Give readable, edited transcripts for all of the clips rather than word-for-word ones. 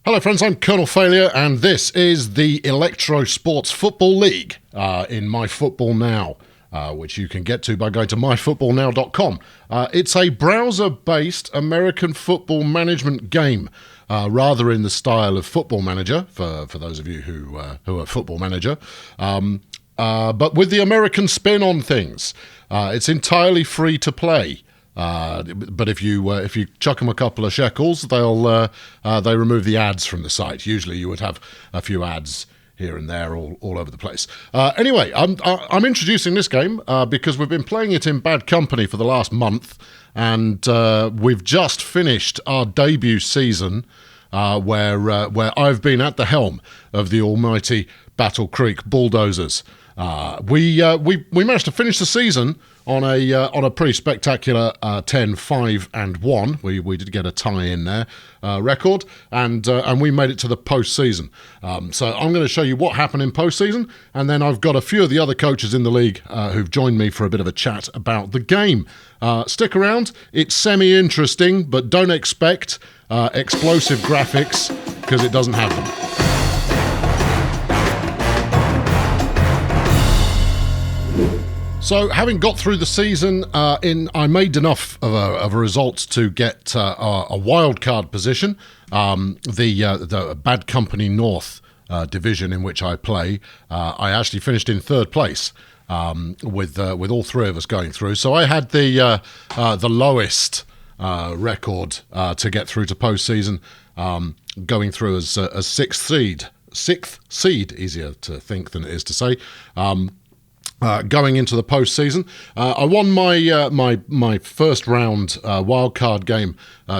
Hello friends, I'm Colonel Failure and this is the Electrosports Football League in MyFootballNow, which you can get to by going to MyFootballNow.com. It's a browser-based American football management game, rather in the style of Football Manager, for those of you who are Football Manager, but with the American spin on things. It's entirely free to play. But if you chuck them a couple of shekels, they remove the ads from the site. Usually, you would have a few ads here and there, all over the place. Anyway, I'm introducing this game because we've been playing it in Bad Company for the last month, and we've just finished our debut season, where I've been at the helm of the almighty Battle Creek Bulldozers. We managed to finish the season on a pretty spectacular 10-5-1. We did get a tie in there record, and we made it to the postseason. So I'm going to show you what happened in postseason, and then I've got a few of the other coaches in the league who've joined me for a bit of a chat about the game. Stick around; it's semi-interesting, but don't expect explosive graphics because it doesn't have them. So, having got through the season, I made enough of a result to get a wild card position. The Bad Company North division in which I play, I actually finished in third place with all three of us going through. So I had the lowest record to get through to postseason, going through as sixth seed. Sixth seed, easier to think than it is to say. Going into the postseason, I won my first round wildcard game,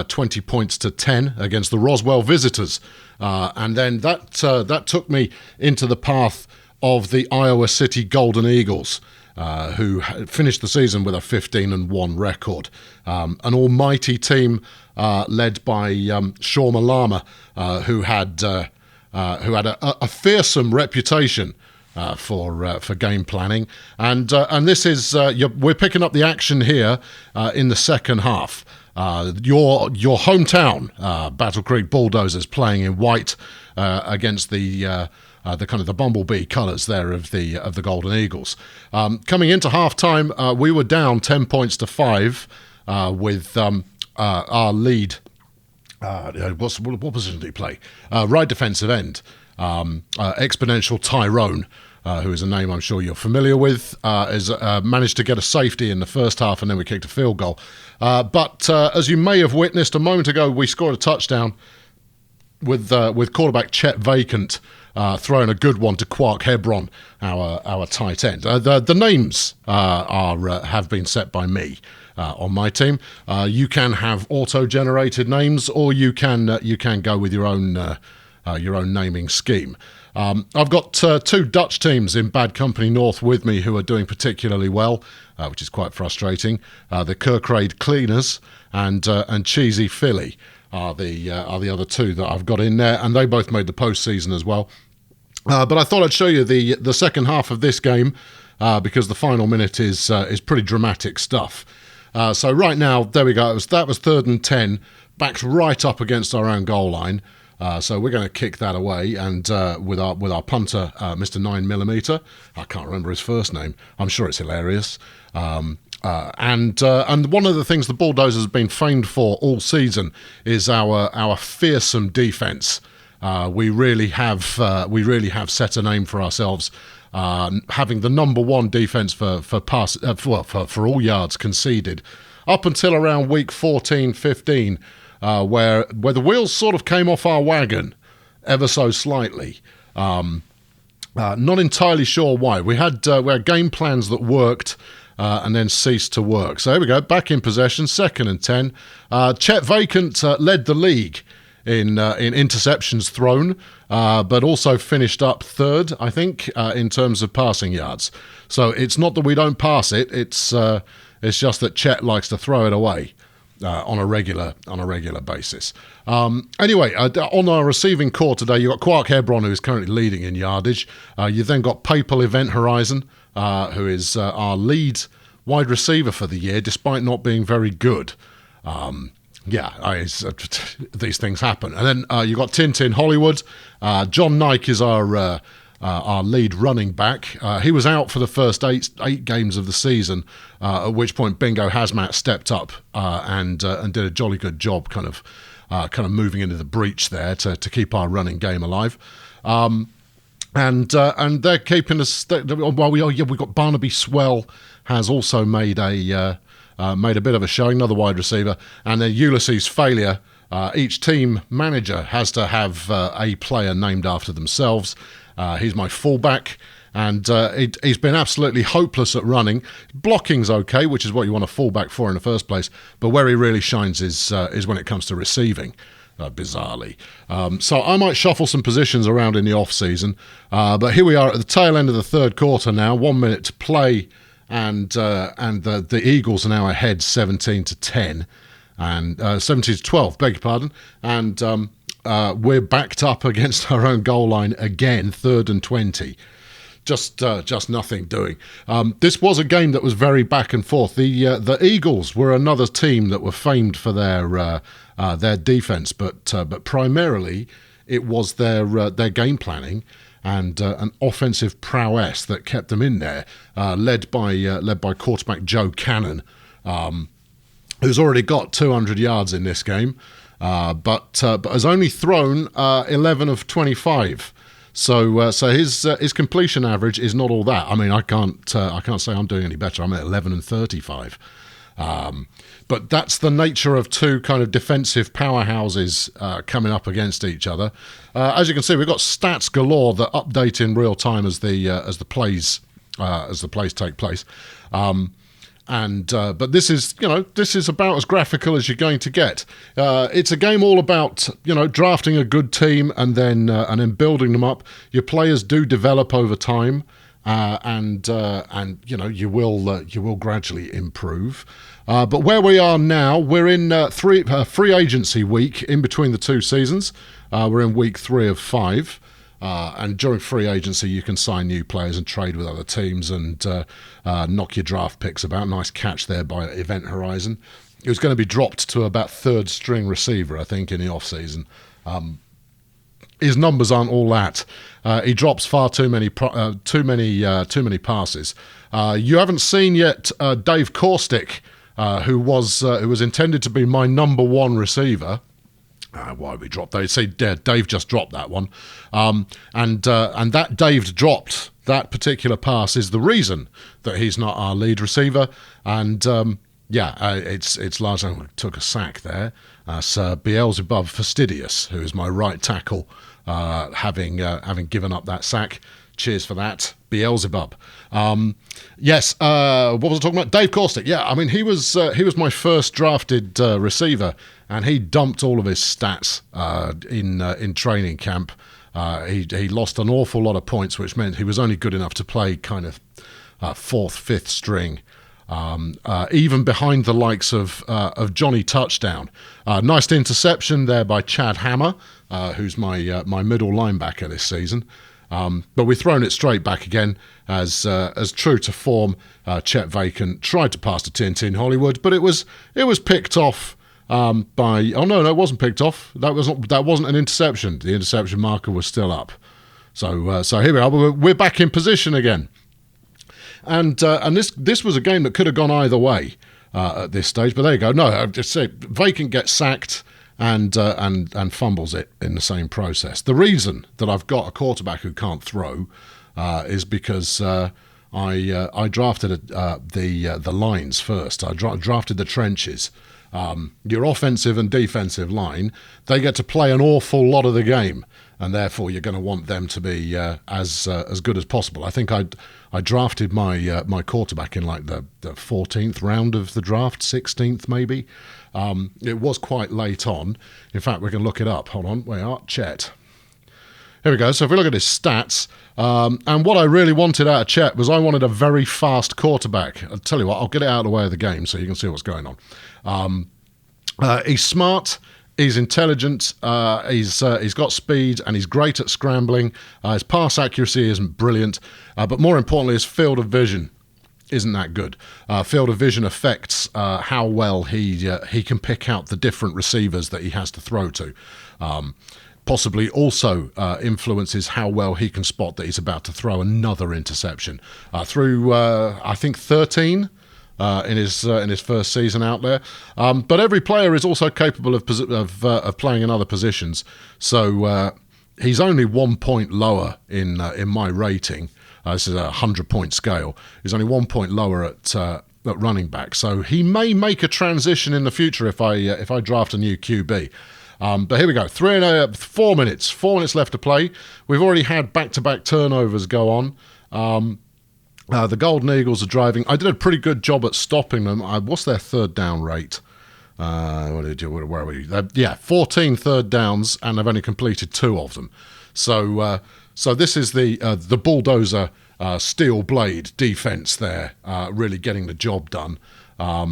20 points to 10 against the Roswell Visitors, and then that took me into the path of the Iowa City Golden Eagles, who finished the season with a 15-1 record. An almighty team led by Shaw Malama, who had a fearsome reputation for game planning, and this is we're picking up the action here in the second half. Your hometown Battle Creek Bulldozers playing in white against the kind of the bumblebee colours there of the Golden Eagles. Coming into half time, we were down 10 points to 5 with our lead. What position did he play? Right defensive end, Exponential Tyrone. Who is a name I'm sure you're familiar with, has managed to get a safety in the first half, and then we kicked a field goal. But as you may have witnessed a moment ago, we scored a touchdown with quarterback Chet Vacant throwing a good one to Quark Hebron, our tight end. The names have been set by me on my team. You can have auto-generated names, or you can go with your own naming scheme. I've got two Dutch teams in Bad Company North with me who are doing particularly well, which is quite frustrating. The Kirkrade Cleaners and Cheesy Philly are the other two that I've got in there, and they both made the postseason as well. But I thought I'd show you the second half of this game because the final minute is pretty dramatic stuff. So right now, there we go. That was 3rd and 10, backed right up against our own goal line. So we're going to kick that away, and with our punter, Mr. 9mm, I can't remember his first name. I'm sure it's hilarious. And one of the things the Bulldozers have been famed for all season is our fearsome defence. We really have set a name for ourselves, having the number one defence for all yards conceded up until around week 14-15. Where the wheels sort of came off our wagon ever so slightly. Not entirely sure why. We had game plans that worked and then ceased to work. So here we go, back in possession, 2nd and 10. Chet Vacant led the league in interceptions thrown, but also finished up 3rd, I think, in terms of passing yards. So it's not that we don't pass it; it's just that Chet likes to throw it away. On a regular basis. Anyway, on our receiving core today, you've got Quark Hebron, who is currently leading in yardage. You've then got Papal Event Horizon, who is our lead wide receiver for the year, despite not being very good. these things happen. And then you got Tintin Hollywood. John Nike is our lead running back. He was out for the first eight games of the season, at which point Bingo Hazmat stepped up and did a jolly good job kind of moving into the breach there to keep our running game alive. And they're keeping us. We've got Barnaby Swell has also made a bit of a showing, another wide receiver, and then Ulysses Failure. Each team manager has to have a player named after themselves. He's my fullback, and he's been absolutely hopeless at running. Blocking's okay, which is what you want a fullback for in the first place, but where he really shines is when it comes to receiving. Bizarrely. So I might shuffle some positions around in the off-season, but here we are at the tail end of the third quarter now, 1 minute to play, and the Eagles are now ahead 17-10, and 17-12, beg your pardon, and we're backed up against our own goal line again, 3rd and 20. Just nothing doing. This was a game that was very back and forth. The Eagles were another team that were famed for their defense, but primarily it was their game planning and an offensive prowess that kept them in there, led by quarterback Joe Cannon, who's already got 200 yards in this game, but has only thrown 11 of 25. So his completion average is not all that. I mean, I can't say I'm doing any better. I'm at 11 and 35. But that's the nature of two kind of defensive powerhouses coming up against each other. As you can see, we've got stats galore that update in real time as the plays take place. But this is about as graphical as you're going to get. It's a game all about drafting a good team and then building them up. Your players do develop over time, and you will gradually improve. But where we are now, we're in free agency week in between the two seasons. We're in week 3 of 5. And during free agency, you can sign new players and trade with other teams and knock your draft picks about. Nice catch there by Event Horizon. It was going to be dropped to about 3rd string receiver, I think, in the off season. His numbers aren't all that. He drops far too many passes. You haven't seen yet Dave Caustic, who was intended to be my number 1 receiver. Why we dropped that? See, Dave just dropped that one, and that Dave dropped that particular pass is the reason that he's not our lead receiver. And it's largely took a sack there. Sir Beelzebub Fastidious, who is my right tackle, having given up that sack. Cheers for that, Beelzebub. Yes. What was I talking about? Dave Caustic. Yeah, I mean he was my first drafted receiver, and he dumped all of his stats in training camp. He lost an awful lot of points, which meant he was only good enough to play kind of 4th, 5th string, even behind the likes of Johnny Touchdown. Nice interception there by Chad Hammer, who's my middle linebacker this season. But we've thrown it straight back again as true to form. Chet Vacant tried to pass to Tintin Hollywood, but it was picked off by. Oh no, it wasn't picked off. That wasn't an interception. The interception marker was still up. So here we are. We're back in position again, and this was a game that could have gone either way at this stage. But there you go. No, I just say Vacant gets sacked. And fumbles it in the same process. The reason that I've got a quarterback who can't throw is because I drafted the lines first. I drafted the trenches. Your offensive and defensive line, they get to play an awful lot of the game, and therefore you're going to want them to be as good as possible. I think I drafted my quarterback in like the 14th round of the draft, 16th maybe. It was quite late on. In fact, we can look it up. Hold on, where are Chet? Here we go. So if we look at his stats, and what I really wanted out of Chet was I wanted a very fast quarterback. I'll tell you what, I'll get it out of the way of the game so you can see what's going on. He's smart. He's intelligent, he's got speed, and he's great at scrambling. His pass accuracy isn't brilliant, but more importantly, his field of vision isn't that good. Field of vision affects how well he can pick out the different receivers that he has to throw to. Possibly also influences how well he can spot that he's about to throw another interception. Through I think 13 in his first season out there, but every player is also capable of playing in other positions. So he's only 1 point lower in my rating. This is a 100-point scale. He's only 1 point lower at running back. So he may make a transition in the future if I draft a new QB. But here we go. 4 minutes. 4 minutes left to play. We've already had back-to-back turnovers go on. The Golden Eagles are driving. I did a pretty good job at stopping them. What's their third down rate? Where are we? 14 third downs, and they've only completed 2 of them. So this is the bulldozer steel blade defense there, really getting the job done. But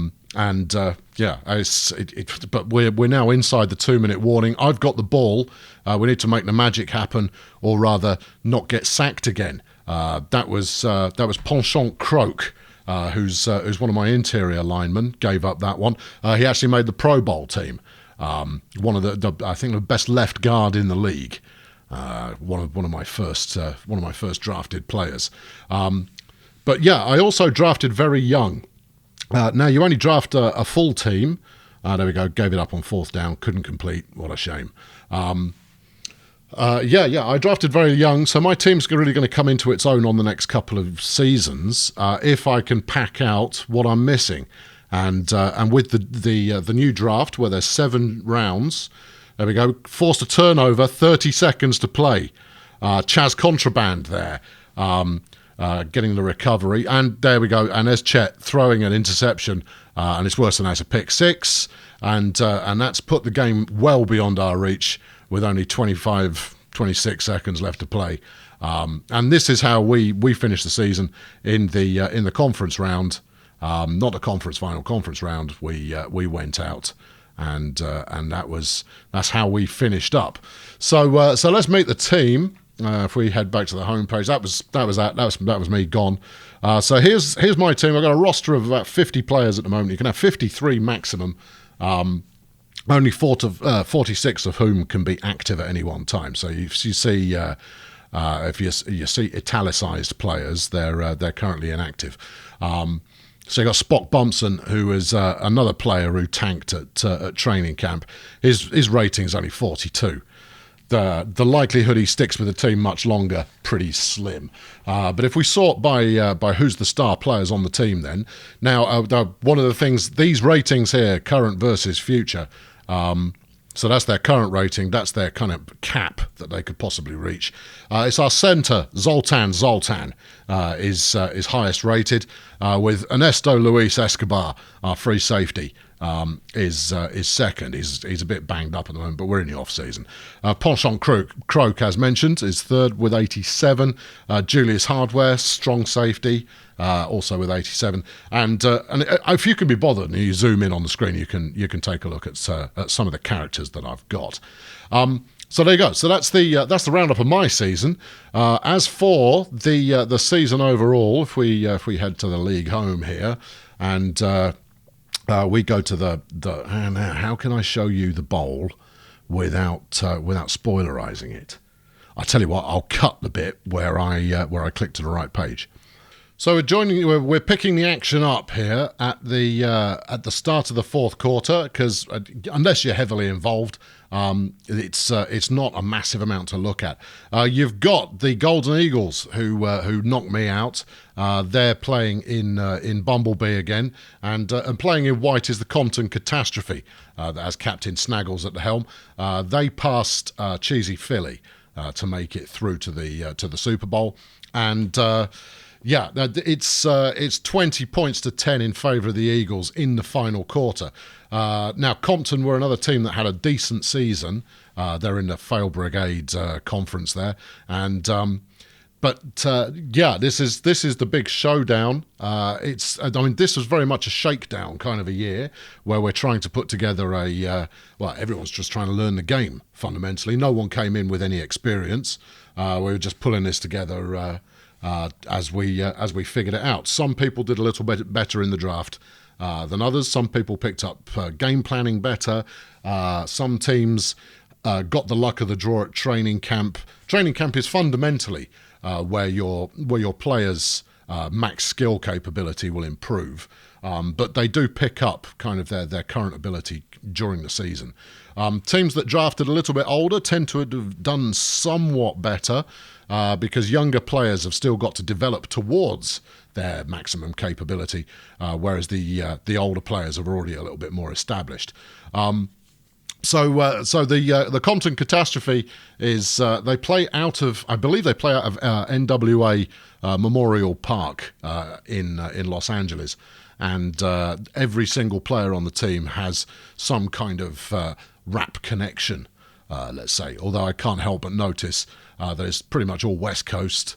we're now inside the 2-minute warning. I've got the ball. We need to make the magic happen, or rather, not get sacked again. That was Penchant Croak, who's one of my interior linemen. Gave up that one. He actually made the Pro Bowl team. One of I think the best left guard in the league. One of my first drafted players. But yeah, I also drafted very young. Now, you only draft a full team. There we go. Gave it up on 4th down. Couldn't complete. What a shame. I drafted very young, so my team's really going to come into its own on the next couple of seasons if I can pack out what I'm missing. And with the new draft, where there's 7 rounds, there we go. Forced a turnover, 30 seconds to play. Chaz Contraband there. Getting the recovery, and there we go. And there's Chet throwing an interception, and it's worse than that, a pick 6, and that's put the game well beyond our reach with only 26 seconds left to play. And this is how we finished the season in the conference round, not the conference final, conference round. We went out, and that's how we finished up. So let's meet the team. If we head back to the homepage, that was me gone. So here's my team. I've got a roster of about 50 players at the moment. You can have 53 maximum. Only 46 of whom can be active at any one time. So you see, if you see italicized players, they're currently inactive. So you got Spock Bumpson, who is another player who tanked at training camp. His rating's only 42. The likelihood he sticks with the team much longer, pretty slim. But if we sort by who's the star players on the team, then now one of the things, these ratings here, current versus future. So that's their current rating. That's their kind of cap that they could possibly reach. It's our centre, Zoltan is highest rated, with Ernesto Luis Escobar, our free safety. Is second. He's a bit banged up at the moment, but we're in the off season. Penchant Croak, as mentioned, is third with 87. Julius Hardware, strong safety, also with 87. And if you can be bothered and you zoom in on the screen, you can take a look at some of the characters that I've got. So there you go. So that's the roundup of my season. As for the season overall, if we head to the league home here and we go to the how can I show you the bowl without spoilerizing it? I'll tell you what, I'll cut the bit where I click to the right page. So we're picking the action up here at the start of the 4th quarter, because unless you're heavily involved, it's not a massive amount to look at. You've got the Golden Eagles who knocked me out. They're playing in Bumblebee again, and playing in white is the Compton Catastrophe that has Captain Snaggles at the helm. They passed Cheesy Philly to make it through to the Super Bowl, and it's 20 points to 10 in favour of the Eagles in the final quarter. Now, Compton were another team that had a decent season. They're in the Fail Brigade conference there, and this is the big showdown. This was very much a shakedown kind of a year where we're trying to put together everyone's just trying to learn the game fundamentally. No one came in with any experience. We were just pulling this together. as we figured it out. Some people did a little bit better in the draft than others. Some people picked up game planning better. Some teams got the luck of the draw at training camp. Training camp is fundamentally where your players' max skill capability will improve. But they do pick up kind of their current ability during the season. Teams that drafted a little bit older tend to have done somewhat better because younger players have still got to develop towards their maximum capability, whereas the older players are already a little bit more established. So the Compton Catastrophe is they play out of, I believe they play out of NWA Memorial Park in Los Angeles, and every single player on the team has some kind of rap connection, let's say. Although I can't help but notice that it's pretty much all West Coast.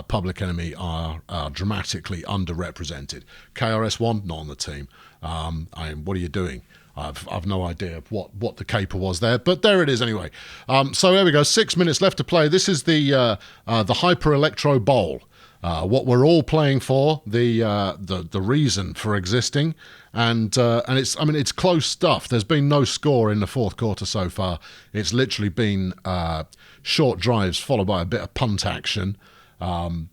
Public Enemy are dramatically underrepresented. KRS-One not on the team. What are you doing? I've no idea what the caper was there, but there it is anyway. So there we go. 6 minutes left to play. This is the Hyper Electro Bowl. What we're all playing for, the reason for existing, and it's close stuff. There's been no score in the fourth quarter so far. It's literally been short drives followed by a bit of punt action, and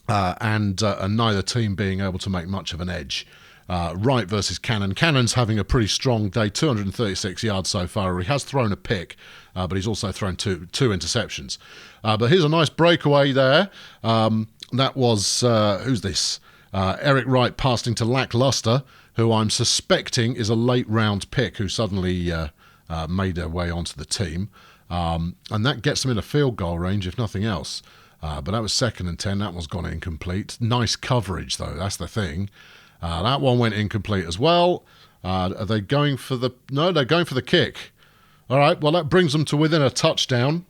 neither team being able to make much of an edge. Wright versus Cannon. Cannon's having a pretty strong day, 236 yards so far. He has thrown a pick, but he's also thrown two interceptions. But here's a nice breakaway there. That was, who's this? Eric Wright passing to Lackluster, who I'm suspecting is a late round pick who suddenly made their way onto the team. And that gets them in a field goal range, if nothing else. But that was 2nd and 10. That one's gone incomplete. Nice coverage, though. That's the thing. That one went incomplete as well. Are they going for the... No, they're going for the kick. All right, well, that brings them to within a touchdown.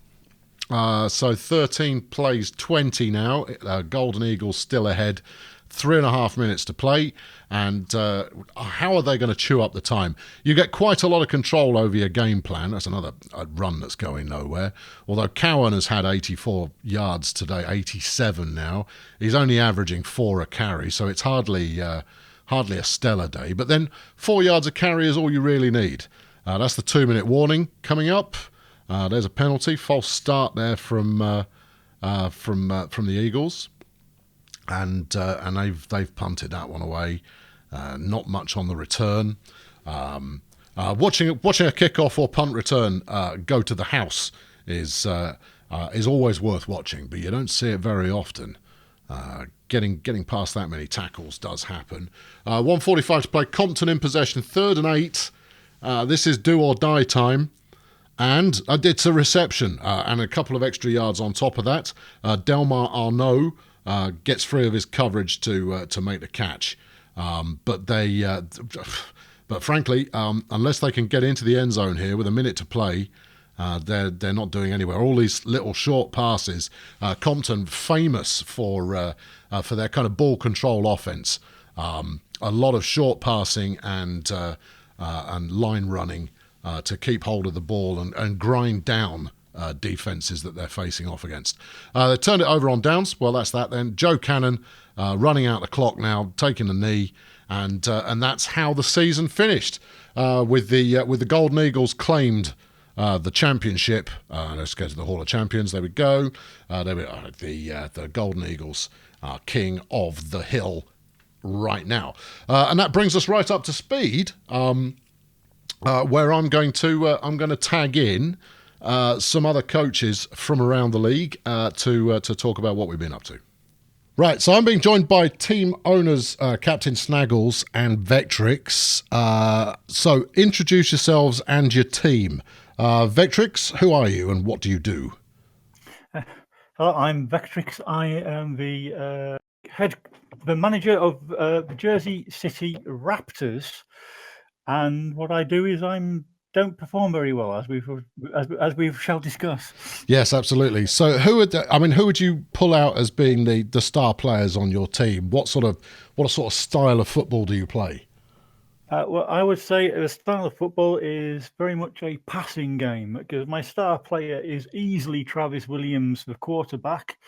So 13 plays 20 now. Golden Eagles still ahead. 3.5 minutes to play. And how are they going to chew up the time? You get quite a lot of control over your game plan. That's another run that's going nowhere. Although Cowan has had 84 yards today, 87 now. He's only averaging 4 a carry, so it's hardly a stellar day. But then 4 yards a carry is all you really need. That's the 2-minute warning coming up. There's a penalty, false start there from the Eagles, and they've punted that one away. Not much on the return. Watching a kickoff or punt return go to the house is always worth watching, but you don't see it very often. Getting past that many tackles does happen. 1:45 to play. Compton in possession, 3rd and 8. This is do or die time. And it's a reception and a couple of extra yards on top of that. Delmar Arnaud gets free of his coverage to make the catch. But frankly, unless they can get into the end zone here with a minute to play, they're not doing anywhere. All these little short passes. Compton famous for their kind of ball control offense. A lot of short passing and line running. To keep hold of the ball and grind down defenses that they're facing off against. They turned it over on downs. Well, that's that then. Joe Cannon running out the clock now, taking the knee, and that's how the season finished. With the Golden Eagles claimed the championship. Let's go to the Hall of Champions. There we go. There we are. The Golden Eagles are king of the hill right now, and that brings us right up to speed. Where I'm going to tag in some other coaches from around the league to talk about what we've been up to. Right, so I'm being joined by team owners Captain Snaggles and Vectrix. So introduce yourselves and your team. Vectrix, who are you and what do you do? Hello, I'm Vectrix. I am the manager of the Jersey City Raptors. And what I do is don't perform very well, as we shall discuss. Yes, absolutely. So who would you pull out as being the star players on your team? What sort of style of football do you play? Well, I would say the style of football is very much a passing game because my star player is easily Travis Williams, the quarterback.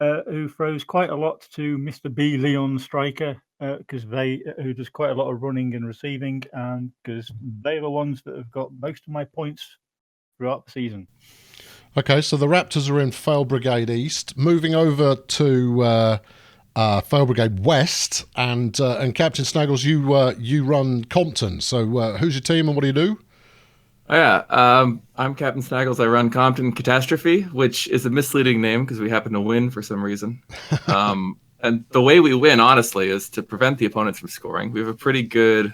who throws quite a lot to Mr. B. Leon Striker, who does quite a lot of running and receiving, and because they're the ones that have got most of my points throughout the season. Okay, so the Raptors are in Fail Brigade East. Moving over to Fail Brigade West, and Captain Snaggles, you run Compton. So who's your team and what do you do? Oh, yeah, I'm Captain Snaggles. I run Compton Catastrophe, which is a misleading name because we happen to win for some reason. And the way we win, honestly, is to prevent the opponents from scoring. We have a pretty good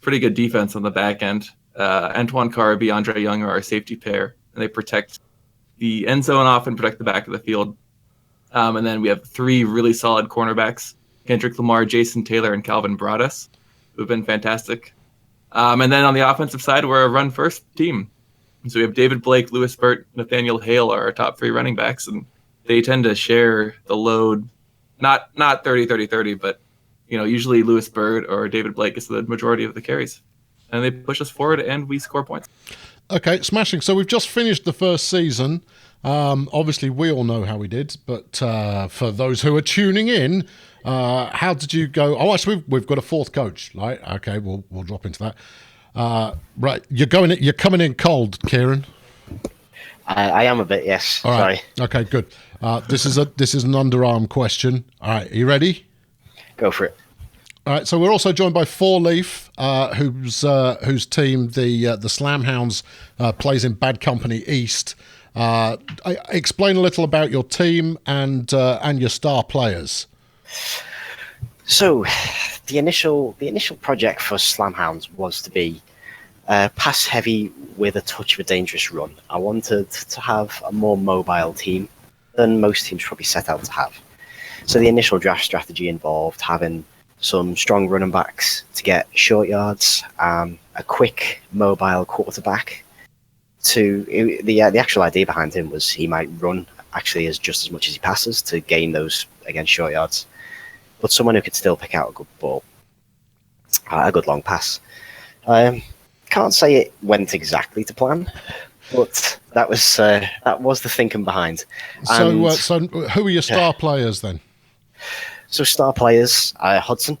defense on the back end. Antoine Carby, Andre Young are our safety pair, and they protect the end zone off and protect the back of the field. And then we have 3 really solid cornerbacks, Kendrick Lamar, Jason Taylor, and Calvin Broadus, who've been fantastic. And then on the offensive side, we're a run-first team. So we have David Blake, Lewis Burt, Nathaniel Hale are our top 3 running backs, and they tend to share the load, not 30-30-30, but usually Lewis Burt or David Blake is the majority of the carries. And they push us forward, and we score points. Okay, smashing. So we've just finished the first season. Obviously, we all know how we did, but for those who are tuning in, how did you go? Oh, actually, we've got a 4th coach, right? Okay, we'll drop into that. Right, you're coming in cold, Kieran. I am a bit, yes. All right. Sorry. Okay, good. This is an underarm question. All right, are you ready? Go for it. All right, so we're also joined by FourLeaf, whose team, the Slamhounds, plays in Bad Company East. Explain a little about your team and your star players. So, the initial project for Slamhounds was to be pass heavy with a touch of a dangerous run. I wanted to have a more mobile team than most teams probably set out to have. So the initial draft strategy involved having some strong running backs to get short yards, a quick mobile quarterback. The actual idea behind him was he might run actually just as much as he passes to gain those, again, short yards, but someone who could still pick out a good ball, a good long pass. Can't say it went exactly to plan, but that was the thinking behind. So who are your star players then? So star players, Hudson,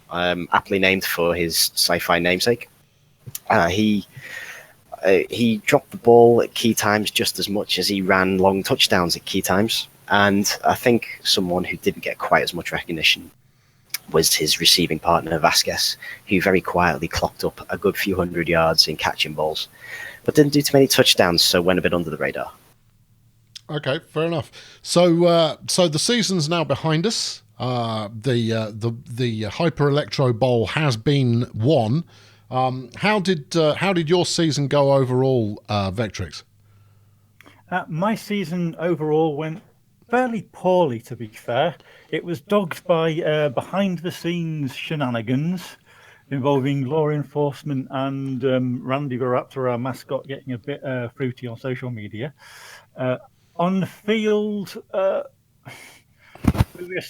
aptly named for his sci-fi namesake. He dropped the ball at key times just as much as he ran long touchdowns at key times. And I think someone who didn't get quite as much recognition was his receiving partner, Vasquez, who very quietly clocked up a good few hundred yards in catching balls, but didn't do too many touchdowns, so went a bit under the radar. Okay, fair enough. So the season's now behind us. The Hyper Electro Bowl has been won. How did your season go overall, Vectrix? My season overall went fairly poorly, to be fair. It was dogged by behind-the-scenes shenanigans involving law enforcement and Randy the Raptor, our mascot, getting a bit fruity on social media. On the field, we were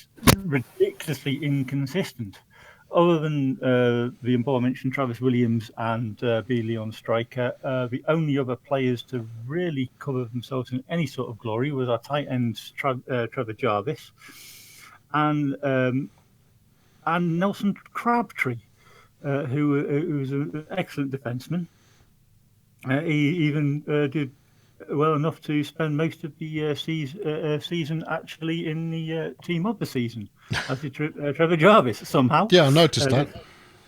ridiculously inconsistent. Other than the aforementioned Travis Williams and B. Leon Striker, the only other players to really cover themselves in any sort of glory was our tight end Trevor Jarvis and Nelson Crabtree, who was an excellent defenseman. He even did well enough to spend most of the season actually in the team of the season, as did Trevor Jarvis somehow. Yeah, I noticed that.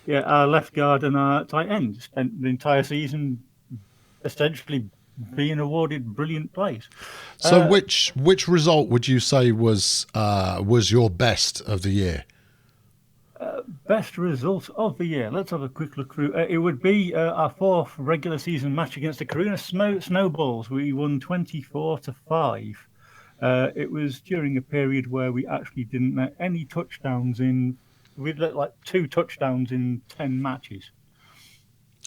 Yeah, our left guard and our tight end spent the entire season essentially being awarded brilliant plays. So, which result would you say was your best of the year? Best result of the year. Let's have a quick look through. It would be our 4th regular season match against the Corunna Snowballs. We won 24-5. It was during a period where we actually didn't let any touchdowns in. We'd let like 2 touchdowns in 10 matches.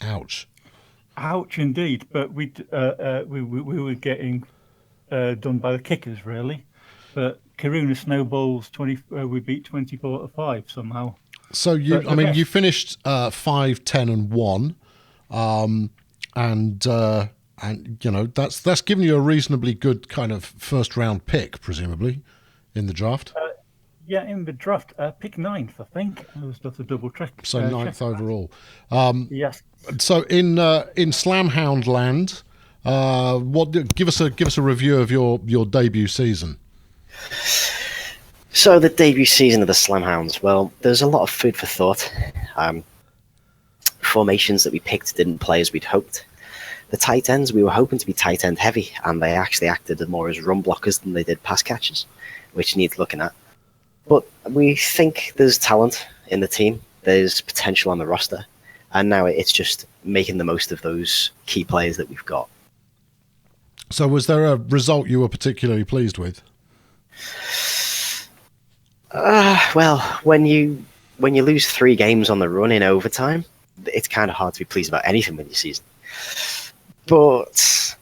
Ouch. Ouch, indeed. But we were getting done by the kickers, really. But Corunna Snowballs, we beat 24-5 somehow. So you finished 5-10-1, and that's given you a reasonably good kind of first round pick, presumably. in the draft? Yeah, in the draft, pick ninth, I think. I was just a double check. So ninth check overall. Yes. So in Slamhound land, give us a review of your debut season. So the debut season of the Slamhounds, well, there's a lot of food for thought. Formations that we picked didn't play as we'd hoped. The tight ends, we were hoping to be tight end heavy, and they actually acted more as run blockers than they did pass catchers, which needs looking at. But we think there's talent in the team, there's potential on the roster, and now it's just making the most of those key players that we've got. So was there a result you were particularly pleased with? Well, when you lose 3 games on the run in overtime, it's kind of hard to be pleased about anything with your season. But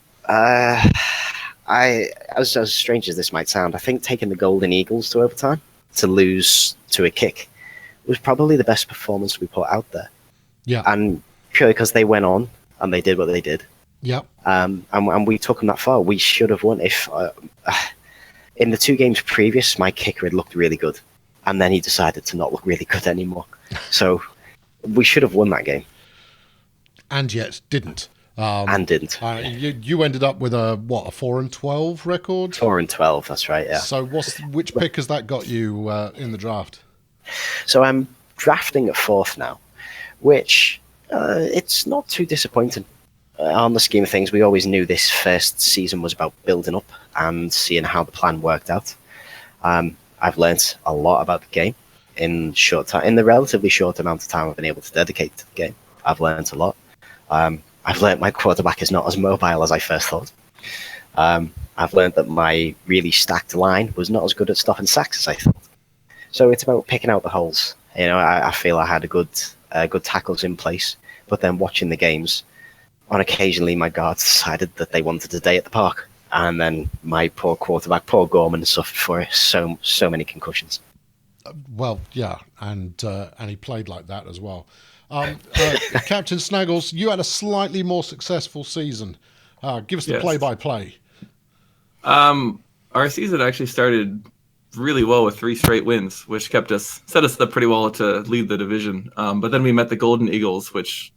as strange as this might sound, I think taking the Golden Eagles to overtime to lose to a kick was probably the best performance we put out there. Yeah, and purely because they went on and they did what they did. Yeah, and we took them that far. We should have won. If in the 2 games previous, my kicker had looked really good, and then he decided to not look really good anymore. So we should have won that game, and yet didn't. And didn't. You ended up with a 4-12 record. 4-12. That's right. Yeah. So which pick has that got you in the draft? So I'm drafting at 4th now, which it's not too disappointing. On the scheme of things, we always knew this first season was about building up and seeing how the plan worked out. I've learnt a lot about the game in short time. In the relatively short amount of time I've been able to dedicate to the game, I've learnt a lot. I've learnt my quarterback is not as mobile as I first thought. I've learnt that my really stacked line was not as good at stopping sacks as I thought. So it's about picking out the holes. You know, I feel I had a good tackles in place, but then watching the games, on occasionally my guards decided that they wanted a day at the park, and then my poor quarterback, poor Gorman, suffered for it. So many concussions. Well, yeah, and he played like that as well. Captain Snaggles, you had a slightly more successful season. Give us the play-by-play. Our season actually started really well with 3 straight wins, which set us up pretty well to lead the division. But then we met the Golden Eagles, which,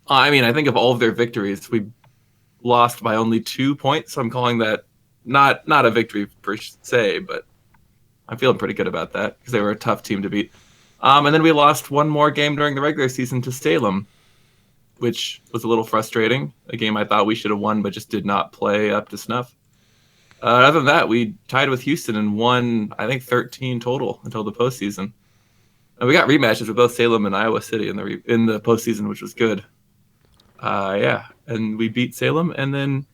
I mean, I think of all of their victories, we lost by only 2 points. So I'm calling that not a victory per se, but I'm feeling pretty good about that because they were a tough team to beat. And then we lost one more game during the regular season to Salem, which was a little frustrating. A game I thought we should have won, but just did not play up to snuff. Other than that, we tied with Houston and won, I think, 13 total until the postseason. And we got rematches with both Salem and Iowa City in the postseason, which was good. And we beat Salem and then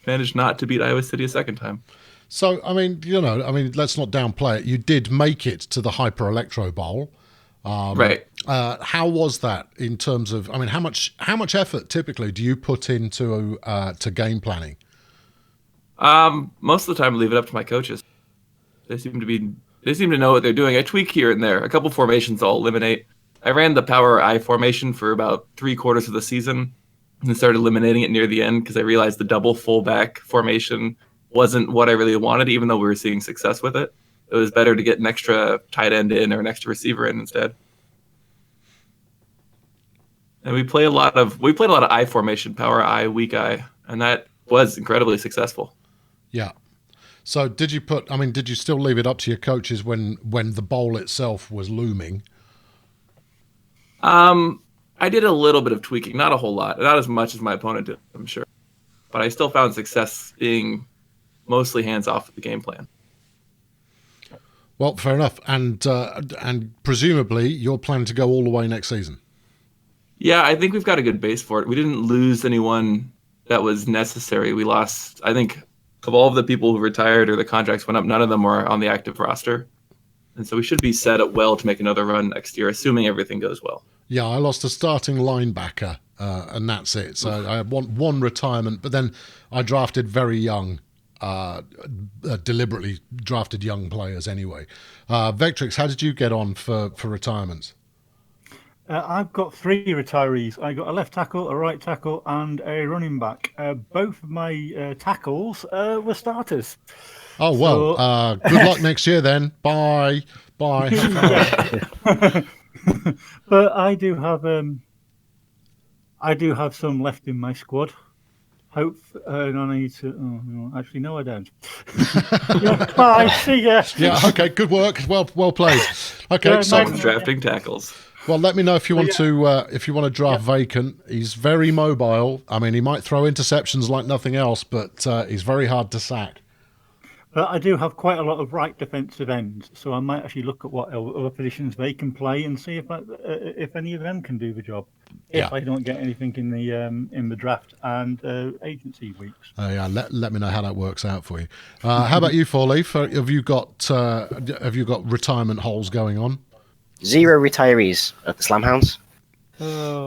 managed not to beat Iowa City a second time. So, I mean, let's not downplay it. You did make it to the Hyper Electro Bowl. Right. How was that in terms of, how much effort typically do you put into to game planning? Most of the time I leave it up to my coaches. They seem to know what they're doing. I tweak here and there. A couple formations I'll eliminate. I ran the power I formation for about 3/4 of the season and then started eliminating it near the end because I realized the double fullback formation wasn't what I really wanted, even though we were seeing success with it. It was better to get an extra tight end in or an extra receiver in instead. And we played a lot of I formation, power I, weak I, and that was incredibly successful. Yeah. So did you still leave it up to your coaches when the bowl itself was looming? I did a little bit of tweaking, not a whole lot, not as much as my opponent did, I'm sure. But I still found success being mostly hands off with the game plan. Well, fair enough. And presumably you're planning to go all the way next season. Yeah, I think we've got a good base for it. We didn't lose anyone that was necessary. We lost, I think, of all of the people who retired or the contracts went up, none of them were on the active roster. And so we should be set up well to make another run next year, assuming everything goes well. Yeah, I lost a starting linebacker, and that's it. So I had one retirement, but then I drafted very young, deliberately drafted young players anyway. Vectrix, how did you get on for retirements? I've got 3 retirees. I got a left tackle, a right tackle, and a running back. Both of my tackles were starters. Oh well, good luck next year then. Bye. But I do have some left in my squad. Hope and I need to. Oh, no, actually, no, I don't. Bye. See ya. Yeah. Okay. Good work. Well played. Okay. Yeah, So, Someone's drafting tackles. well, let me know if you want to draft Vacant. He's very mobile. I mean, he might throw interceptions like nothing else, but he's very hard to sack. But I do have quite a lot of right defensive ends, so I might actually look at what other positions they can play and see if any of them can do the job. If I don't get anything in the draft and agency weeks. Yeah, let me know how that works out for you. How about you, FourLeaf? Have you got retirement holes going on? 0 retirees at the Slamhounds. Well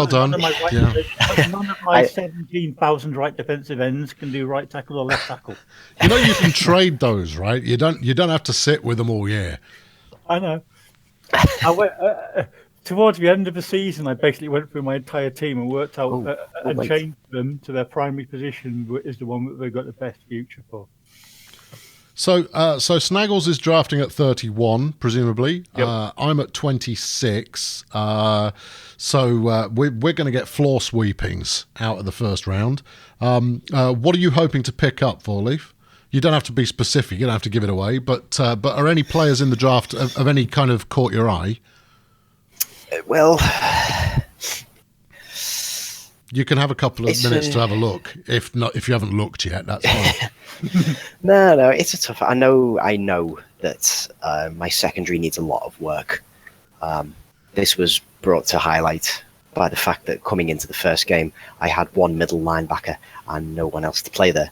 done. None of my 17,000 right defensive ends can do right tackle or left tackle. You know you can trade those, right? You don't have to sit with them all year. I know. I went, towards the end of the season, I basically went through my entire team and worked out and changed them to their primary position is the one that they've got the best future for. So Snaggles is drafting at 31, presumably. Yep. I'm at 26. So we're going to get floor sweepings out of the first round. What are you hoping to pick up, FourLeaf? You don't have to be specific. You don't have to give it away. But are any players in the draft of any kind of caught your eye? Well, you can have a couple of minutes to have a look. If you haven't looked yet, that's fine. No, it's a tough. I know that my secondary needs a lot of work. This was brought to highlight by the fact that coming into the first game, I had one middle linebacker and no one else to play there.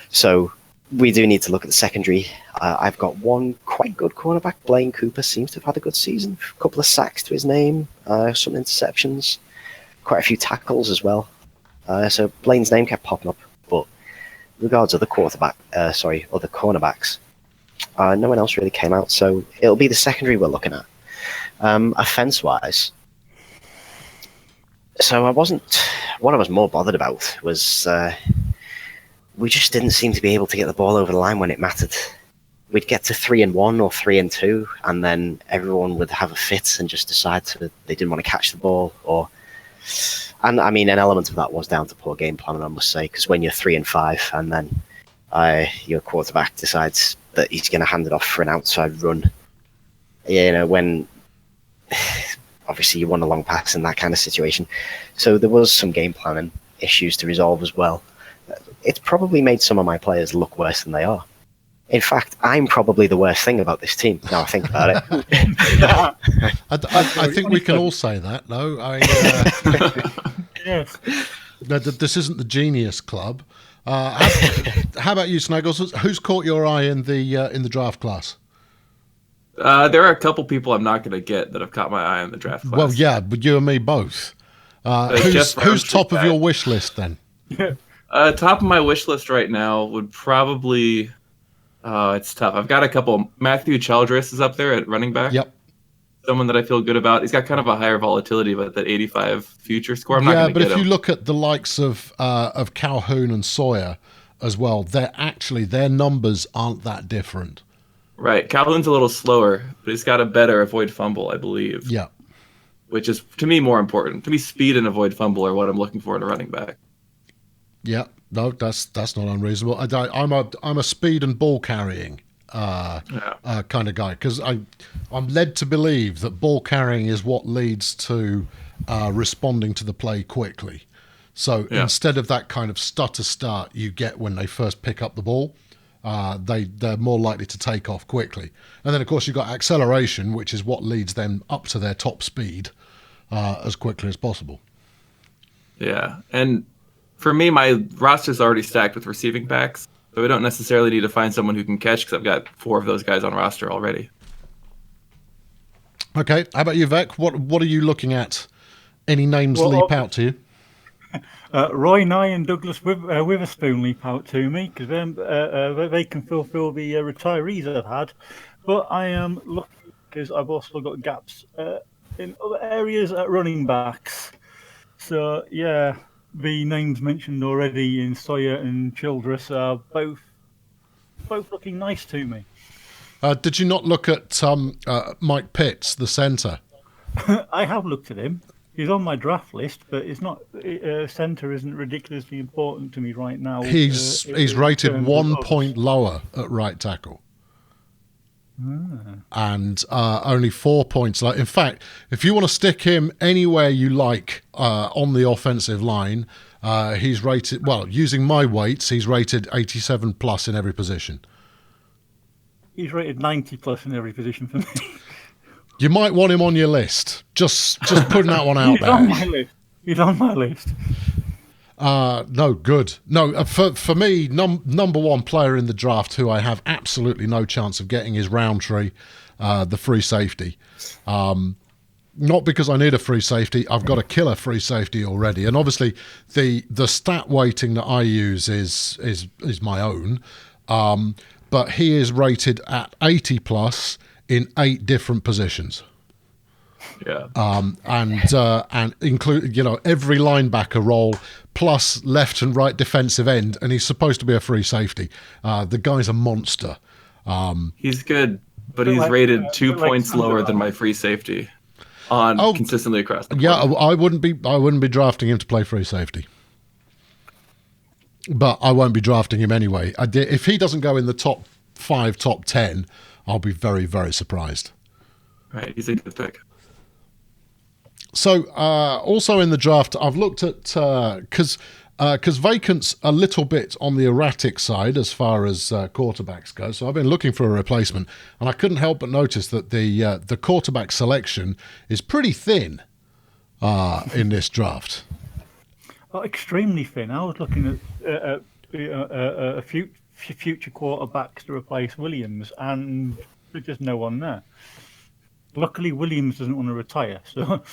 So we do need to look at the secondary. I've got one quite good cornerback. Blaine Cooper seems to have had a good season. A couple of sacks to his name, some interceptions, quite a few tackles as well. So Blaine's name kept popping up. But regards other cornerbacks, no one else really came out. So it'll be the secondary we're looking at. Offense-wise, so what I was more bothered about was we just didn't seem to be able to get the ball over the line when it mattered. We'd get to 3-1 or 3-2, and then everyone would have a fit and just decide they didn't want to catch the ball. And I mean, an element of that was down to poor game planning, I must say, because when you're 3-5 and then your quarterback decides that he's going to hand it off for an outside run, when obviously you want a long pass in that kind of situation. So there was some game planning issues to resolve as well. It's probably made some of my players look worse than they are. In fact, I'm probably the worst thing about this team, now I think about it. I think we can all say that, though. Yes. This isn't the Genius Club. How about you, Snaggles? Who's caught your eye in the draft class? There are a couple people I'm not going to get that have caught my eye in the draft class. Well, yeah, but you and me both. Who's top of your wish list then? Top of my wish list right now would probably. It's tough. I've got a couple. Matthew Childress is up there at running back. Yep. Someone that I feel good about. He's got kind of a higher volatility, but that 85 future score. I'm not going to get him. But if you look at the likes of Calhoun and Sawyer as well, their numbers aren't that different. Right. Calhoun's a little slower, but he's got a better avoid fumble, I believe. Yeah. Which is, to me, more important. To me, speed and avoid fumble are what I'm looking for in a running back. Yeah. No, that's not unreasonable. I'm a speed and ball carrying kind of guy, because I'm led to believe that ball carrying is what leads to responding to the play quickly. So instead of that kind of stutter start you get when they first pick up the ball, they're more likely to take off quickly. And then, of course, you've got acceleration, which is what leads them up to their top speed as quickly as possible. Yeah, and for me, my roster's already stacked with receiving backs, so we don't necessarily need to find someone who can catch, because I've got 4 of those guys on roster already. Okay, how about you, Vec? What are you looking at? Any names leap out to you? Roy Nye and Douglas Witherspoon leap out to me, because they can fulfill the retirees I've had. But I am looking, because I've also got gaps in other areas at running backs. So yeah, the names mentioned already in Sawyer and Childress are both looking nice to me. Did you not look at Mike Pitts, the centre? I have looked at him. He's on my draft list, but it's not. Centre isn't ridiculously important to me right now. He's rated 1 point lower at right tackle. And only 4 points. Like, in fact, if you want to stick him anywhere you like on the offensive line, he's rated, well, using my weights, he's rated 87 plus in every position. He's rated 90 plus in every position for me. You might want him on your list. Just putting that one out there. On my list. He's on my list. No, good. No, for me, number one player in the draft who I have absolutely no chance of getting is Roundtree, the free safety. Not because I need a free safety. I've got a killer free safety already. And obviously, the stat weighting that I use is my own. But he is rated at 80 plus in 8 different positions. Yeah. And include, every linebacker role plus left and right defensive end, and he's supposed to be a free safety. The guy's a monster. He's good, but he's rated 2 points lower than my free safety consistently across the board. Yeah, I wouldn't be drafting him to play free safety. But I won't be drafting him anyway. If he doesn't go in the top 5, top 10, I'll be very, very surprised. Right, he's a good pick. So, also in the draft, I've looked at because vacant's a little bit on the erratic side as far as quarterbacks go. So I've been looking for a replacement, and I couldn't help but notice that the quarterback selection is pretty thin in this draft. Oh, extremely thin. I was looking at a future quarterbacks to replace Williams, and there's just no one there. Luckily, Williams doesn't want to retire, so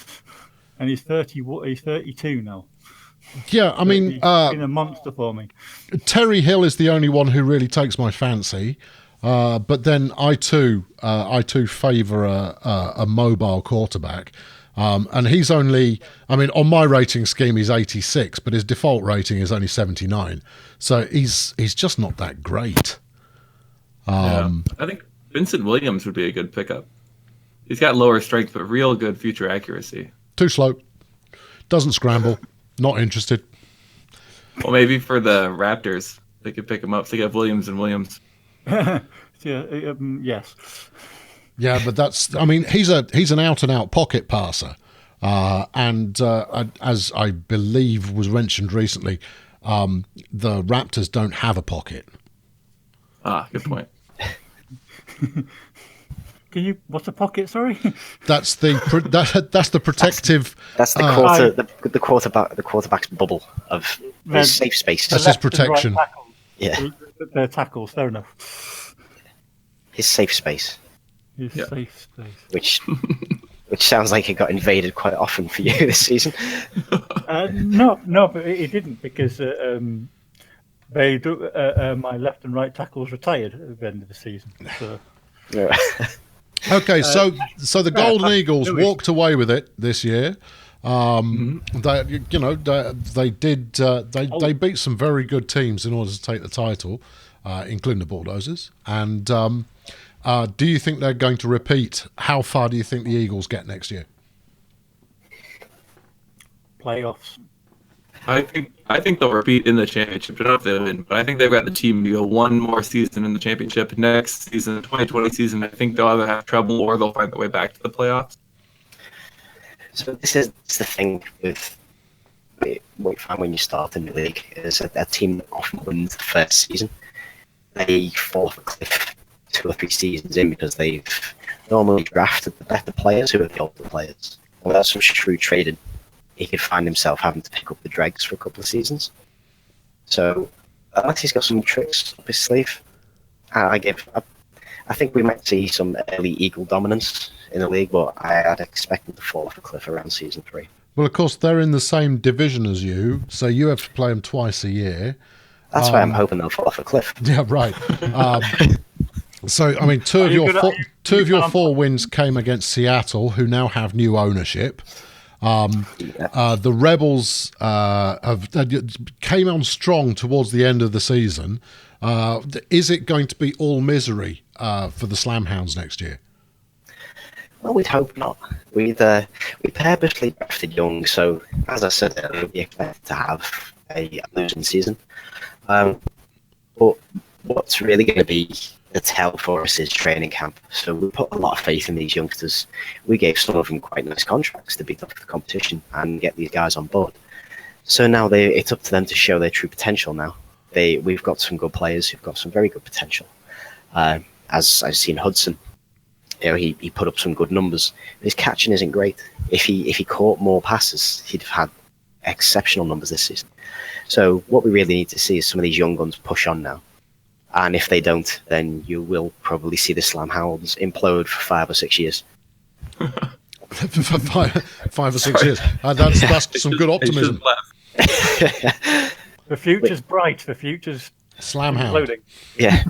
and he's 30. He's 32 now. Yeah, I mean, he's been a monster for me. Terry Hill is the only one who really takes my fancy, but then I too favour a mobile quarterback, and he's only. I mean, on my rating scheme, he's 86, but his default rating is only 79, so he's just not that great. I think Vincent Williams would be a good pickup. He's got lower strength, but real good future accuracy. Too slow. Doesn't scramble. Not interested. Well, maybe for the Raptors, they could pick him up. So you have Williams and Williams. Yes. Yeah, but that's. I mean, he's an out and out pocket passer, and as I believe was mentioned recently, the Raptors don't have a pocket. Good point. What's a pocket? Sorry. That's the protective. That's the quarterback's bubble of his safe space. That's his protection. Right Yeah. They're tackles. Fair enough. His safe space. Safe space. Which sounds like it got invaded quite often for you this season. No, but it didn't because they do. My left and right tackles retired at the end of the season. So. Yeah. Okay, so the Golden Eagles walked away with it this year. They beat some very good teams in order to take the title, including the Bulldozers. And do you think they're going to repeat? How far do you think the Eagles get next year? Playoffs. I think they'll repeat in the championship. I don't know if they win, but I think they've got the team to go one more season in the championship. Next season, 2020 season, I think they'll either have trouble or they'll find their way back to the playoffs. So this is the thing with what you find when you start in the league is a team that often wins the first season. They fall off a cliff 2 or 3 seasons in because they've normally drafted the better players who are the older players. And without some shrewd trading, he could find himself having to pick up the dregs for a couple of seasons. So, unless he's got some tricks up his sleeve, I think we might see some early Eagle dominance in the league, but I'd expect them to fall off a cliff around season 3. Well, of course, they're in the same division as you, so you have to play them twice a year. That's why I'm hoping they'll fall off a cliff. Yeah, right. So, I mean, two of your four wins came against Seattle, who now have new ownership. The Rebels came on strong towards the end of the season. Is it going to be all misery for the Slamhounds next year? Well, we'd hope not. We purposely drafted young, so as I said earlier, we expect to have a losing season. But what's really going to be the tell for us is training camp. So we put a lot of faith in these youngsters. We gave some of them quite nice contracts to beat up the competition and get these guys on board. So now it's up to them to show their true potential now. We've got some good players who've got some very good potential. As I've seen Hudson, he put up some good numbers. His catching isn't great. If he caught more passes, he'd have had exceptional numbers this season. So what we really need to see is some of these young guns push on now. And if they don't, then you will probably see the Slamhounds implode for 5 or 6 years. For 5 or 6 years. That's some good optimism. The future's bright. The future's Slamhound. imploding. Yeah,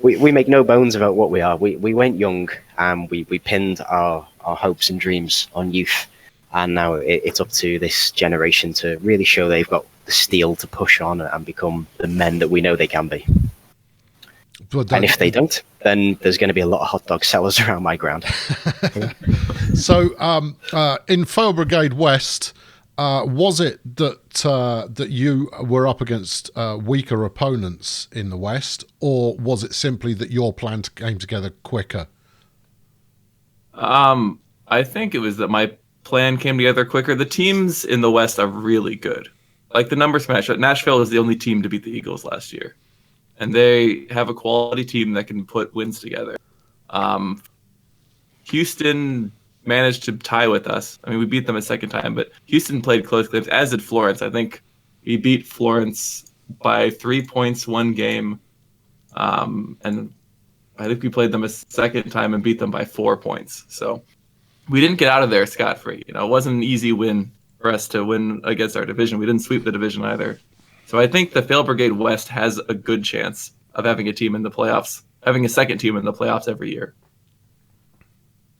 we make no bones about what we are. We went young and we pinned our hopes and dreams on youth. And now it's up to this generation to really show they've got the steel to push on and become the men that we know they can be. And if they don't, then there's going to be a lot of hot dog sellers around my ground. So in Fire Brigade West, was it that you were up against weaker opponents in the West, or was it simply that your plan came together quicker? I think it was that my plan came together quicker. The teams in the West are really good. Like the numbers match. Nashville is the only team to beat the Eagles last year, and they have a quality team that can put wins together. Houston managed to tie with us. I mean, we beat them a second time, but Houston played close games, as did Florence. I think we beat Florence by 3 points one game, and I think we played them a second time and beat them by 4 points. So we didn't get out of there scot-free. It wasn't an easy win for us to win against our division. We didn't sweep the division either. So I think the Fail Brigade West has a good chance of having a team in the playoffs, having a second team in the playoffs every year.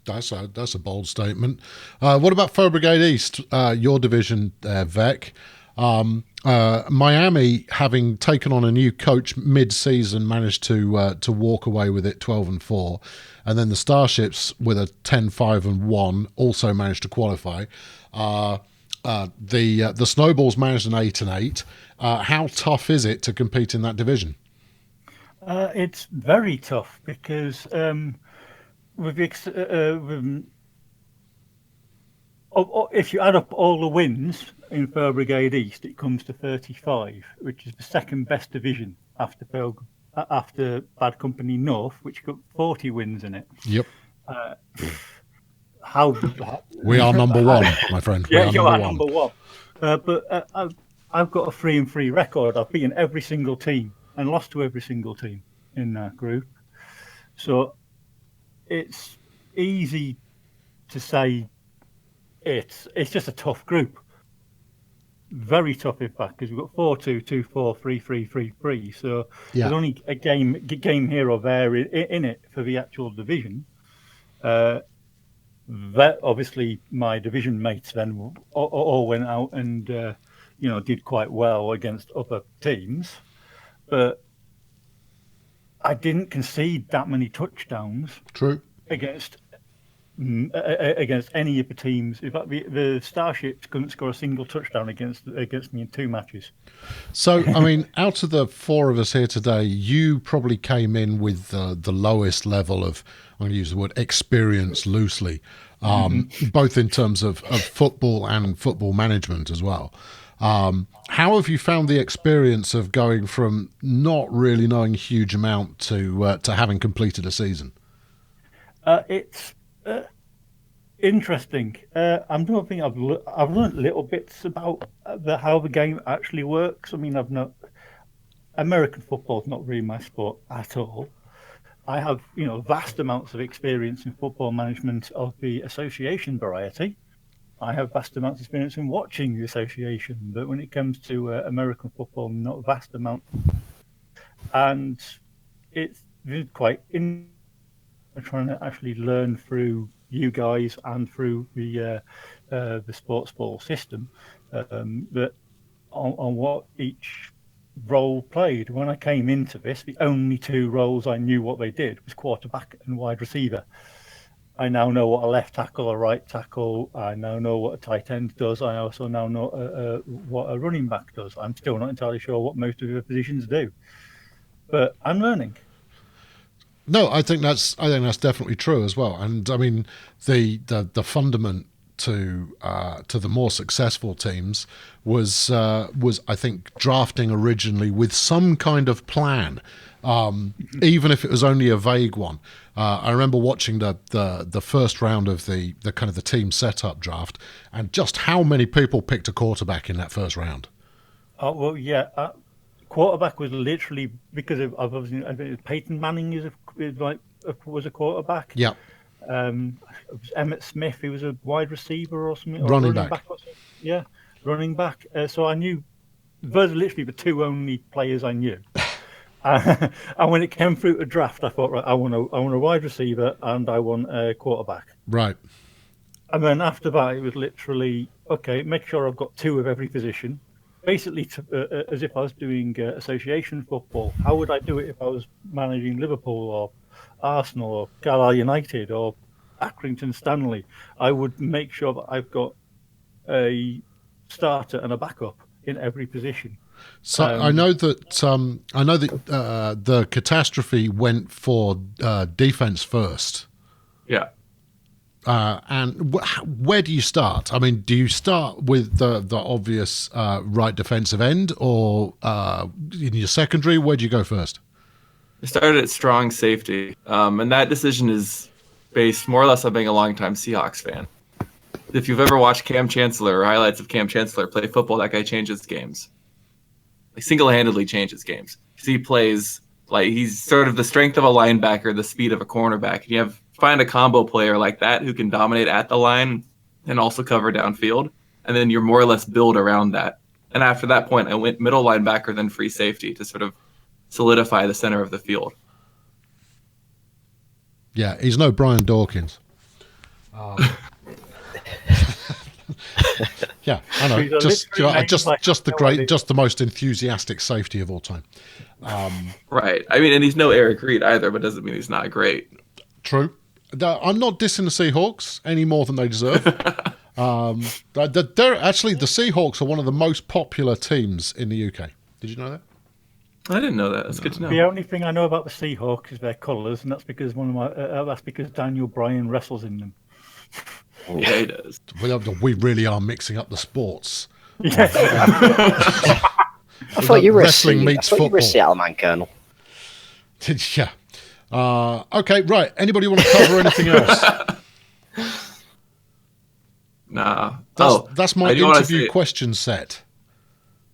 That's a bold statement. What about Fire Brigade East, your division there, Vec? Miami, having taken on a new coach mid-season, managed to walk away with it 12-4, and then the Starships with a 10-5-1 also managed to qualify. The Snowballs managed an 8-8. How tough is it to compete in that division? It's very tough because if you add up all the wins in Fire Brigade East, it comes to 35, which is the second best division after Bad Company North, which got 40 wins in it. Yep. We are number one, my friend. You are number one. But I've got a 3-3 record. I've beaten every single team and lost to every single team in that group. So it's easy to say it's just a tough group. Very tough, in fact, because we've got 4-2, 2-4, 3-3, 3-3. So there's only a game here or there in it for the actual division. That obviously my division mates then all went out and did quite well against other teams, but I didn't concede that many touchdowns. True. Against any of the teams. In fact, the Starships couldn't score a single touchdown against me in 2 matches. So, I mean, out of the 4 of us here today, you probably came in with the lowest level of, I'm going to use the word experience loosely, both in terms of football and football management as well. How have you found the experience of going from not really knowing a huge amount to having completed a season? It's interesting. I'm not think I've learned little bits about how the game actually works. I mean, American football is not really my sport at all. I have vast amounts of experience in football management of the association variety. I have vast amounts of experience in watching the association, but when it comes to American football, not vast amount. And quite in trying to actually learn through you guys and through the sports ball system that on what each role played. When I came into this, the only two roles I knew what they did was quarterback and wide receiver. I now know what a left tackle, a right tackle. I now know what a tight end does. I also now know what a running back does. I'm still not entirely sure what most of the positions do, but I'm learning. No, I think that's definitely true as well. And I mean, the fundament to the more successful teams was I think drafting originally with some kind of plan, even if it was only a vague one. I remember watching the first round of the kind of the team setup draft, and just how many people picked a quarterback in that first round. Oh well, yeah. Quarterback was literally because of obviously Peyton Manning was a quarterback. Yeah. It was Emmitt Smith. He was a wide receiver or something. Or running back. Yeah, running back. So I knew those were literally the two only players I knew. And when it came through to draft, I thought, right, I want a wide receiver and I want a quarterback. Right. And then after that, it was literally okay. Make sure I've got two of every position. Basically, as if I was doing association football. How would I do it if I was managing Liverpool or Arsenal or Carlisle United or Accrington Stanley? I would make sure that I've got a starter and a backup in every position. So I know that the catastrophe went for defense first. Yeah. And where do you start? I mean, do you start with the obvious right defensive end, or in your secondary? Where do you go first? I started at strong safety, and that decision is based more or less on being a longtime Seahawks fan. If you've ever watched Cam Chancellor or highlights of Cam Chancellor play football, that guy changes games. Like single-handedly changes games. He plays like he's sort of the strength of a linebacker, the speed of a cornerback. And you find a combo player like that who can dominate at the line and also cover downfield, and then you're more or less build around that. And after that point, I went middle linebacker, then free safety to sort of solidify the center of the field. Yeah, he's no Brian Dawkins. Yeah, I know. Just the most enthusiastic safety of all time. Right. I mean, and he's no Eric Reed either, but doesn't mean he's not great. True. I'm not dissing the Seahawks any more than they deserve. They're actually, the Seahawks are one of the most popular teams in the UK. Did you know that? I didn't know that. That's good to know. The only thing I know about the Seahawks is their colours, and that's because Daniel Bryan wrestles in them. Yeah, he does. We really are mixing up the sports. Yeah. I thought you were wrestling meets football. You were a Seattle man, Colonel. Yeah. Okay, right. Anybody want to cover anything else? Nah. That's my interview question set.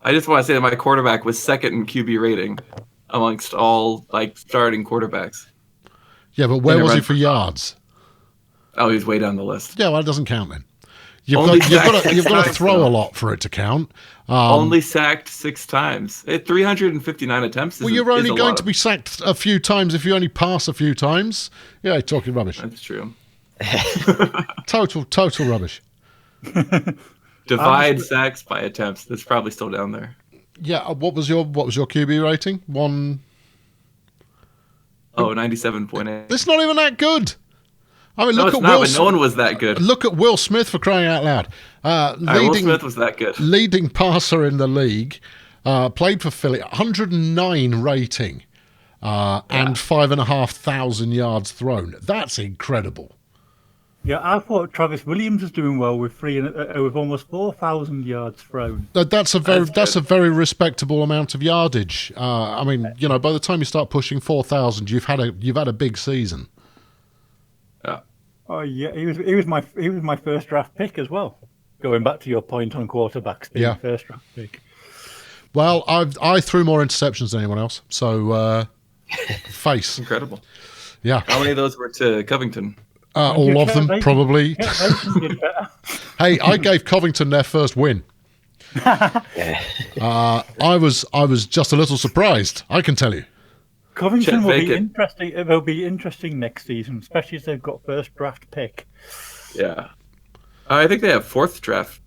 I just want to say that my quarterback was second in QB rating amongst all starting quarterbacks. Yeah, but where was he for yards? Oh, he's way down the list. Yeah, well, it doesn't count then. You've got to throw a lot for it to count. Only sacked 6 times. 359 attempts. Well, you're only going to be sacked a few times if you only pass a few times. Yeah, you're talking rubbish. That's true. Total rubbish. Divide sacks by attempts. That's probably still down there. Yeah. What was your QB rating? 97.8. It's not even that good. I mean, but no one was that good. Look at Will Smith, for crying out loud. Will Smith was that good. Leading passer in the league, played for Philly, 109 rating, and 5,500 yards thrown. That's incredible. Yeah, I thought Travis Williams was doing well with almost 4,000 yards thrown. That's a very respectable amount of yardage. I mean, by the time you start pushing 4,000, you've had a big season. Yeah. Oh yeah, he was my first draft pick as well. Going back to your point on quarterbacks being first draft pick. Well, I threw more interceptions than anyone else, so face incredible. Yeah. How many of those were to Covington? All of them, probably. Hey, I gave Covington their first win. I was just a little surprised, I can tell you. Covington will be vacant. interesting. It will be interesting next season, especially as they've got first draft pick. Yeah. I think they have fourth draft.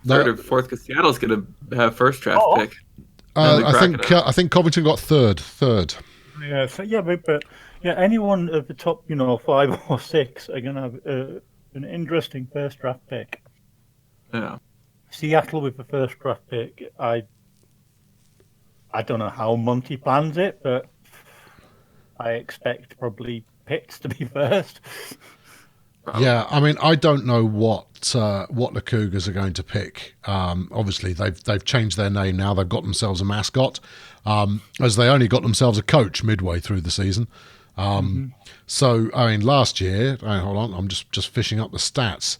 Third or fourth, because Seattle's going to have first draft pick. I think Covington got third. Yeah, but anyone at the top, 5 or 6 are going to have an interesting first draft pick. Yeah. Seattle with the first draft pick, I don't know how Monty plans it, but I expect probably Pitts to be first. Yeah, I mean, I don't know what the Cougars are going to pick. Obviously, they've changed their name now. They've got themselves a mascot, as they only got themselves a coach midway through the season. So, I mean, last year, hold on, I'm just fishing up the stats.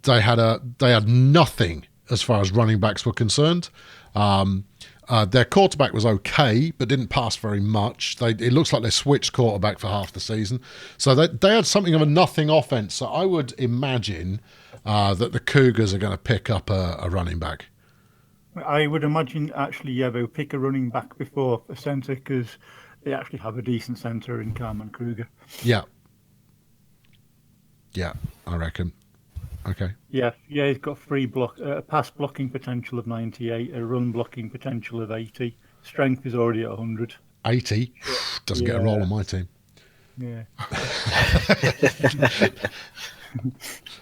They had nothing as far as running backs were concerned. Their quarterback was okay, but didn't pass very much. It looks like they switched quarterback for half the season. So they had something of a nothing offense. So I would imagine that the Cougars are going to pick up a running back. I would imagine, actually, they'll pick a running back before a centre because they actually have a decent centre in Carmen Kruger. Yeah, I reckon. Okay. Yeah, he's got pass blocking potential of 98, a run blocking potential of 80. Strength is already at 100. 80? Doesn't get a role on my team. Yeah.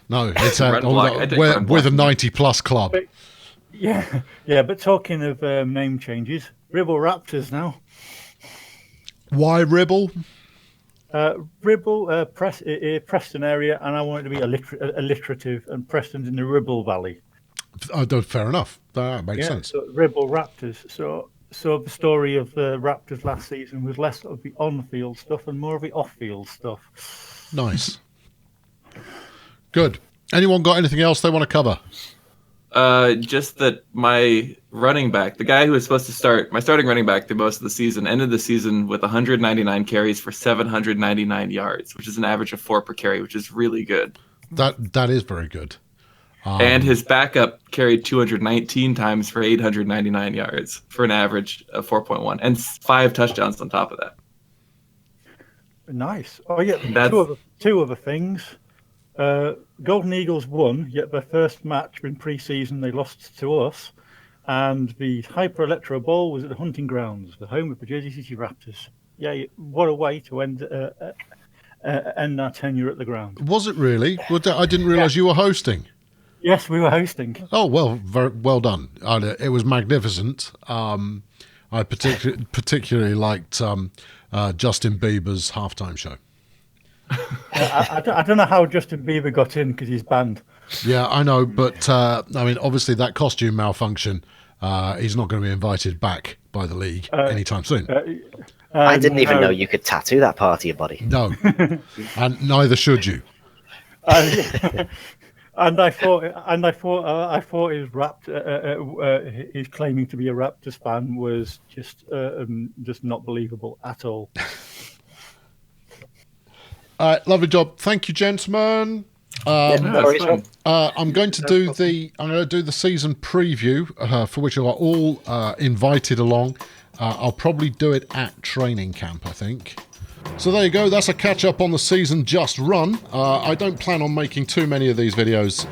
No, it's with a 90-plus club. But, but talking of name changes, Ribble Raptors now. Why Ribble? Ribble, Preston area, and I want it to be alliterative, and Preston's in the Ribble Valley. Fair enough. That makes sense. So Ribble Raptors. So the story of the Raptors last season was less of the on-field stuff and more of the off-field stuff. Nice. Good. Anyone got anything else they want to cover? Just that my running back, the guy who was supposed to start, my starting running back through most of the season, ended the season with 199 carries for 799 yards, which is an average of 4 per carry, which is really good. That is very good. And his backup carried 219 times for 899 yards for an average of 4.1 and 5 touchdowns on top of that. Nice. Oh yeah, two other things. Golden Eagles won, yet their first match in pre-season they lost to us, and the Hyper Electro Bowl was at the Hunting Grounds, the home of the Jersey City Raptors. Yeah, what a way to end our tenure at the ground. Was it really? I didn't realise you were hosting. Yes, we were hosting. Oh well, very well done. It was magnificent. I particularly liked Justin Bieber's halftime show. I don't know how Justin Bieber got in because he's banned. Yeah, I know, but I mean, obviously that costume malfunction, he's not going to be invited back by the league anytime soon. I didn't even know you could tattoo that part of your body. No, and neither should you. And I thought his his claiming to be a Raptors fan was just not believable at all. All right, lovely job. Thank you, gentlemen. I'm going to do the season preview for which you are all invited along. I'll probably do it at training camp, I think. So there you go. That's a catch up on the season just run. I don't plan on making too many of these videos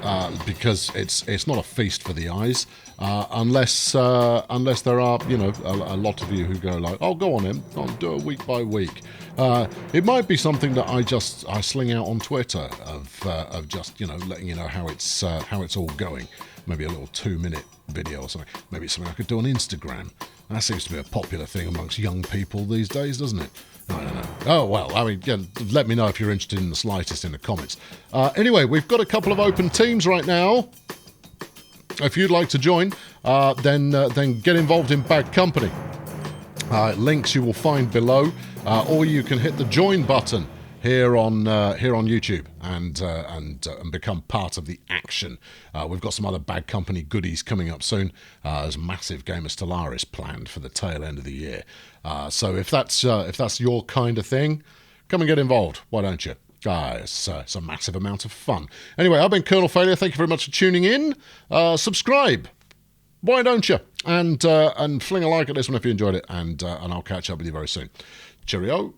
because it's not a feast for the eyes. Unless there are a lot of you who go like, oh, go on in, I'll do it week by week. It might be something that I sling out on Twitter of just letting you know how it's all going. Maybe a little 2-minute video or something. Maybe something I could do on Instagram. That seems to be a popular thing amongst young people these days, doesn't it? I don't know. Oh, well, I mean, let me know if you're interested in the slightest in the comments. Anyway, we've got a couple of open teams right now. If you'd like to join, then get involved in Bad Company. Links you will find below, or you can hit the join button here on YouTube and become part of the action. We've got some other Bad Company goodies coming up soon. There's a massive game of Stellaris planned for the tail end of the year. So if that's your kind of thing, come and get involved. Why don't you? It's a massive amount of fun. Anyway, I've been Colonel Failure. Thank you very much for tuning in. Subscribe. Why don't you? and fling a like at this one if you enjoyed it, and I'll catch up with you very soon. Cheerio.